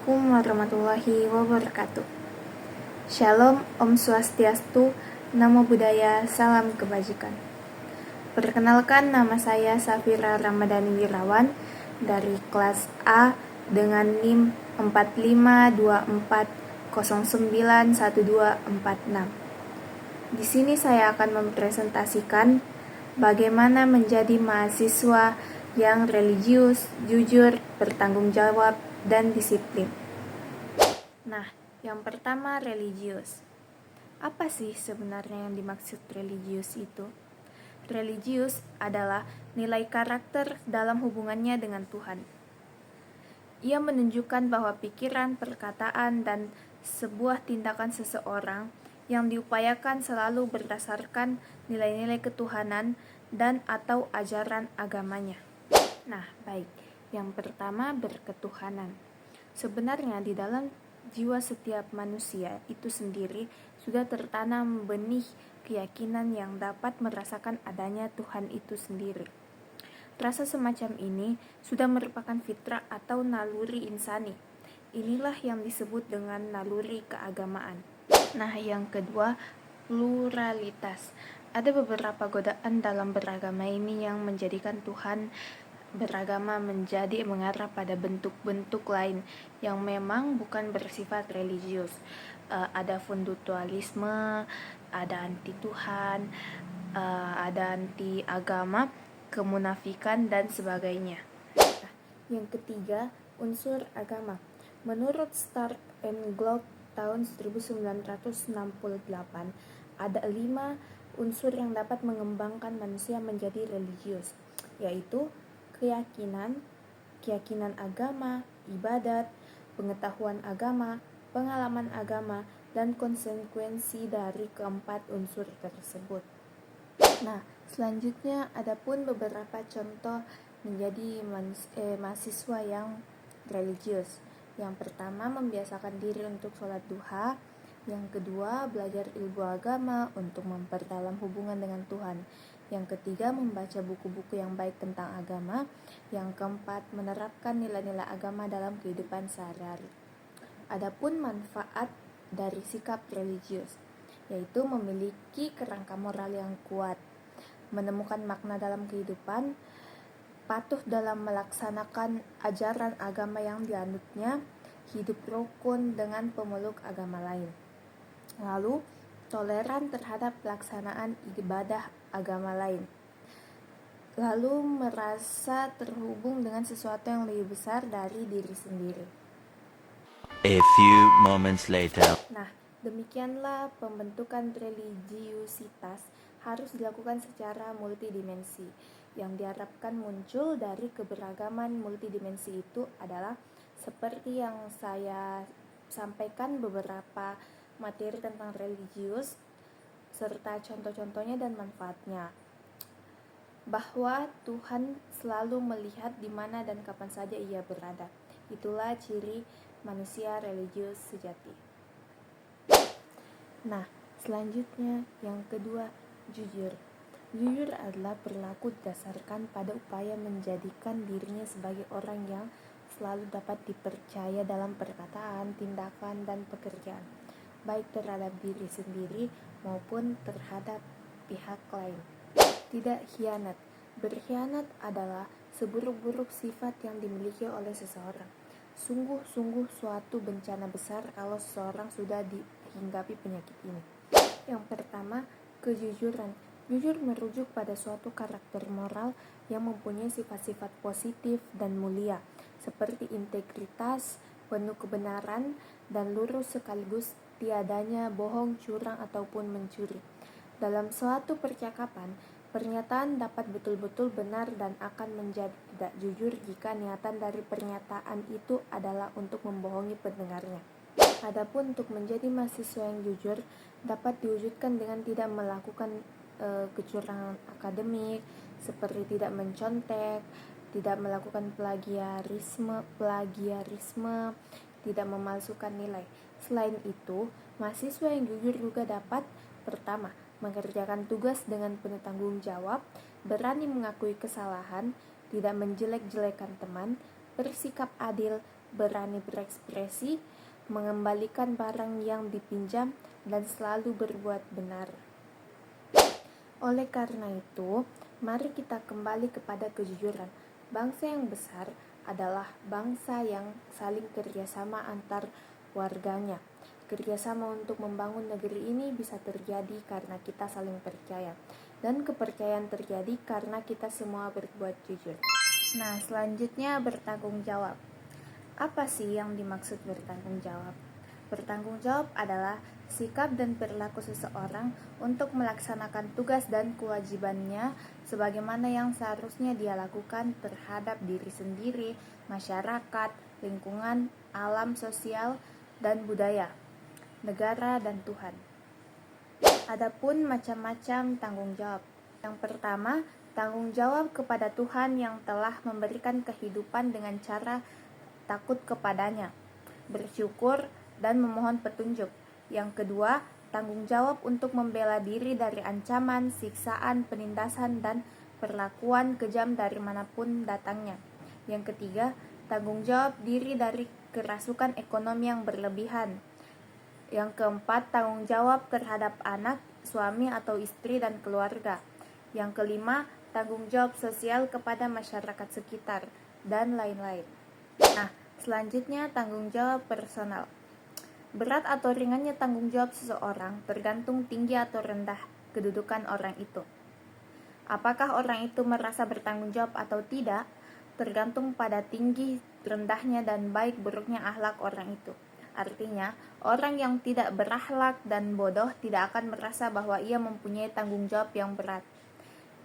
Assalamualaikum warahmatullahi wabarakatuh. Shalom, Om Swastiastu, Namo Buddhaya, Salam Kebajikan. Perkenalkan, nama saya Safira Ramadhani Wirawan dari kelas A dengan NIM 4524091246. Di sini saya akan mempresentasikan bagaimana menjadi mahasiswa yang religius, jujur, bertanggung jawab, dan disiplin. Nah, yang pertama religius. Apa sih sebenarnya yang dimaksud religius itu? Religius adalah nilai karakter dalam hubungannya dengan Tuhan. Ia menunjukkan bahwa pikiran, perkataan, dan sebuah tindakan seseorang yang diupayakan selalu berdasarkan nilai-nilai ketuhanan dan atau ajaran agamanya. Nah, baik. Yang pertama, berketuhanan. Sebenarnya di dalam jiwa setiap manusia itu sendiri sudah tertanam benih keyakinan yang dapat merasakan adanya Tuhan itu sendiri. Rasa semacam ini sudah merupakan fitrah atau naluri insani. Inilah yang disebut dengan naluri keagamaan. Nah, yang kedua, pluralitas. Ada beberapa godaan dalam beragama ini yang menjadikan Tuhan beragama menjadi mengarah pada bentuk-bentuk lain yang memang bukan bersifat religius. Ada fundamentalisme, ada anti Tuhan, ada anti agama, kemunafikan, dan sebagainya. Nah, yang ketiga, unsur agama. Menurut Stark and Globe tahun 1968, ada 5 unsur yang dapat mengembangkan manusia menjadi religius, yaitu keyakinan agama, ibadat, pengetahuan agama, pengalaman agama, dan konsekuensi dari keempat unsur tersebut. Nah, selanjutnya ada pun beberapa contoh menjadi mahasiswa yang religius. Yang pertama, membiasakan diri untuk sholat duha. Yang kedua, belajar ilmu agama untuk memperdalam hubungan dengan Tuhan. Yang ketiga, membaca buku-buku yang baik tentang agama. Yang keempat, menerapkan nilai-nilai agama dalam kehidupan sehari-hari. Adapun manfaat dari sikap religius, yaitu memiliki kerangka moral yang kuat, menemukan makna dalam kehidupan, patuh dalam melaksanakan ajaran agama yang dianutnya, hidup rukun dengan pemeluk agama lain. Lalu, toleran terhadap pelaksanaan ibadah agama lain. Lalu, merasa terhubung dengan sesuatu yang lebih besar dari diri sendiri. A few moments later. Nah, demikianlah pembentukan religiusitas harus dilakukan secara multidimensi. Yang diharapkan muncul dari keberagaman multidimensi itu adalah seperti yang saya sampaikan beberapa materi tentang religius serta contoh-contohnya dan manfaatnya. Bahwa Tuhan selalu melihat di mana dan kapan saja ia berada. Itulah ciri manusia religius sejati. Nah, selanjutnya yang kedua, jujur. Jujur adalah perilaku didasarkan pada upaya menjadikan dirinya sebagai orang yang selalu dapat dipercaya dalam perkataan, tindakan, dan pekerjaan, baik terhadap diri sendiri maupun terhadap pihak lain. Tidak khianat. Berkhianat adalah seburuk-buruk sifat yang dimiliki oleh seseorang. Sungguh-sungguh suatu bencana besar kalau seseorang sudah dihinggapi penyakit ini. Yang pertama, kejujuran. Jujur merujuk pada suatu karakter moral yang mempunyai sifat-sifat positif dan mulia, seperti integritas, penuh kebenaran, dan lurus sekaligus tiadanya bohong, curang, ataupun mencuri. Dalam suatu percakapan, pernyataan dapat betul-betul benar dan akan menjadi tidak jujur jika niatan dari pernyataan itu adalah untuk membohongi pendengarnya. Adapun untuk menjadi mahasiswa yang jujur dapat diwujudkan dengan tidak melakukan kecurangan akademik, seperti tidak mencontek, tidak melakukan plagiarisme, tidak memalsukan nilai. Selain itu, mahasiswa yang jujur juga dapat pertama, mengerjakan tugas dengan penuh tanggung jawab, berani mengakui kesalahan, tidak menjelek-jelekan teman, bersikap adil, berani berekspresi, mengembalikan barang yang dipinjam, dan selalu berbuat benar. Oleh karena itu, mari kita kembali kepada kejujuran. Bangsa yang besar adalah bangsa yang saling kerjasama antar warganya. Kerjasama untuk membangun negeri ini bisa terjadi karena kita saling percaya. Dan kepercayaan terjadi karena kita semua berbuat jujur. Nah, selanjutnya bertanggung jawab. Apa sih yang dimaksud bertanggung jawab? Bertanggung jawab adalah sikap dan perilaku seseorang untuk melaksanakan tugas dan kewajibannya sebagaimana yang seharusnya dia lakukan terhadap diri sendiri, masyarakat, lingkungan, alam sosial, dan budaya, negara, dan Tuhan. Adapun macam-macam tanggung jawab. Yang pertama, tanggung jawab kepada Tuhan yang telah memberikan kehidupan dengan cara takut kepadanya, bersyukur, dan memohon petunjuk. Yang kedua, tanggung jawab untuk membela diri dari ancaman, siksaan, penindasan, dan perlakuan kejam dari manapun datangnya. Yang ketiga, tanggung jawab diri dari kerasukan ekonomi yang berlebihan. Yang keempat, tanggung jawab terhadap anak, suami atau istri, dan keluarga. Yang kelima, tanggung jawab sosial kepada masyarakat sekitar, dan lain-lain. Nah, selanjutnya tanggung jawab personal. Berat atau ringannya tanggung jawab seseorang tergantung tinggi atau rendah kedudukan orang itu. Apakah orang itu merasa bertanggung jawab atau tidak, tergantung pada tinggi, rendahnya, dan baik buruknya akhlak orang itu. Artinya, orang yang tidak berakhlak dan bodoh tidak akan merasa bahwa ia mempunyai tanggung jawab yang berat.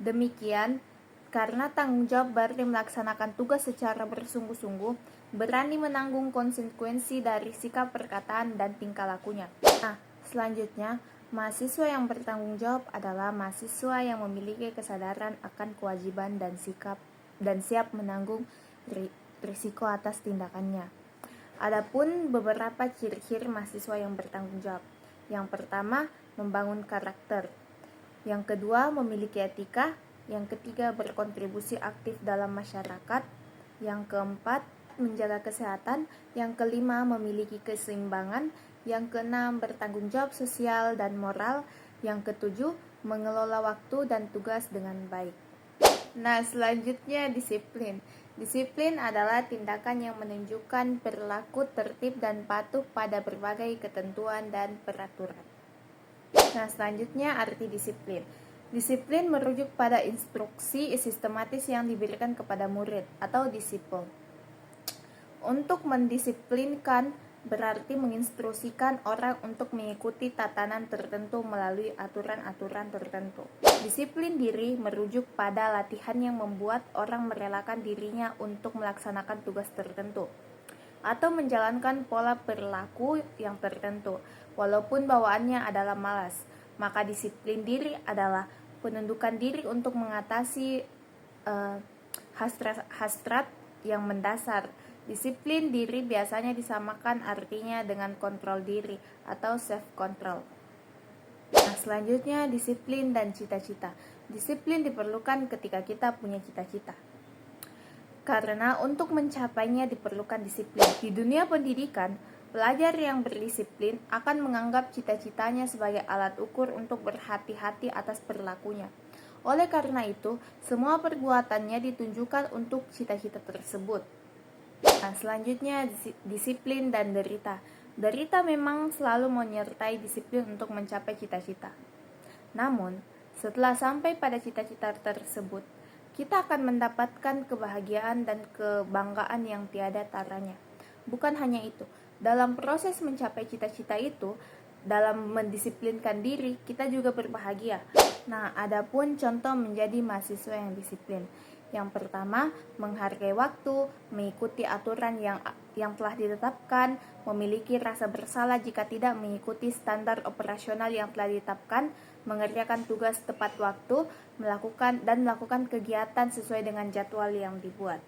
Demikian, karena tanggung jawab berarti melaksanakan tugas secara bersungguh-sungguh, berani menanggung konsekuensi dari sikap, perkataan, dan tingkah lakunya. Nah, selanjutnya, mahasiswa yang bertanggung jawab adalah mahasiswa yang memiliki kesadaran akan kewajiban dan sikap dan siap menanggung risiko atas tindakannya. Adapun beberapa ciri-ciri mahasiswa yang bertanggung jawab. Yang pertama, membangun karakter. Yang kedua, memiliki etika. Yang ketiga, berkontribusi aktif dalam masyarakat. Yang keempat, menjaga kesehatan. Yang kelima, memiliki keseimbangan. Yang keenam, bertanggung jawab sosial dan moral. Yang ketujuh, mengelola waktu dan tugas dengan baik. Nah, selanjutnya disiplin. Disiplin adalah tindakan yang menunjukkan perilaku tertib dan patuh pada berbagai ketentuan dan peraturan. Nah, selanjutnya arti disiplin. Disiplin merujuk pada instruksi sistematis yang diberikan kepada murid atau disiplin. Untuk mendisiplinkan berarti menginstruksikan orang untuk mengikuti tatanan tertentu melalui aturan-aturan tertentu. Disiplin diri merujuk pada latihan yang membuat orang merelakan dirinya untuk melaksanakan tugas tertentu atau menjalankan pola perilaku yang tertentu, walaupun bawaannya adalah malas. Maka disiplin diri adalah penundukan diri untuk mengatasi hasrat yang mendasar. Disiplin diri biasanya disamakan artinya dengan kontrol diri atau self-control. Nah, selanjutnya disiplin dan cita-cita. Disiplin diperlukan ketika kita punya cita-cita. Karena untuk mencapainya diperlukan disiplin. Di dunia pendidikan, pelajar yang berdisiplin akan menganggap cita-citanya sebagai alat ukur untuk berhati-hati atas perilakunya. Oleh karena itu, semua perbuatannya ditunjukkan untuk cita-cita tersebut. Nah, selanjutnya disiplin dan derita. Derita memang selalu menyertai disiplin untuk mencapai cita-cita. Namun, setelah sampai pada cita-cita tersebut, kita akan mendapatkan kebahagiaan dan kebanggaan yang tiada taranya. Bukan hanya itu, dalam proses mencapai cita-cita itu, dalam mendisiplinkan diri, kita juga berbahagia. Nah, adapun contoh menjadi mahasiswa yang disiplin. Yang pertama, menghargai waktu, mengikuti aturan yang telah ditetapkan, memiliki rasa bersalah jika tidak mengikuti standar operasional yang telah ditetapkan, mengerjakan tugas tepat waktu, melakukan kegiatan sesuai dengan jadwal yang dibuat.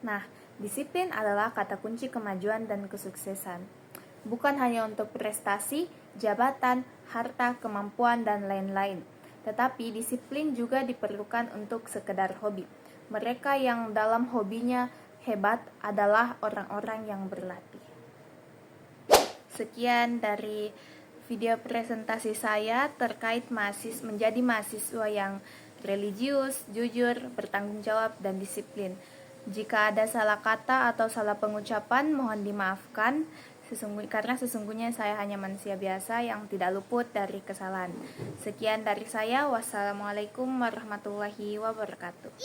Nah, disiplin adalah kata kunci kemajuan dan kesuksesan. Bukan hanya untuk prestasi, jabatan, harta, kemampuan, dan lain-lain. Tetapi disiplin juga diperlukan untuk sekedar hobi. Mereka yang dalam hobinya hebat adalah orang-orang yang berlatih. Sekian dari video presentasi saya terkait menjadi mahasiswa yang religius, jujur, bertanggung jawab, dan disiplin. Jika ada salah kata atau salah pengucapan, mohon dimaafkan. Karena sesungguhnya saya hanya manusia biasa yang tidak luput dari kesalahan. Sekian dari saya. Wassalamualaikum warahmatullahi wabarakatuh.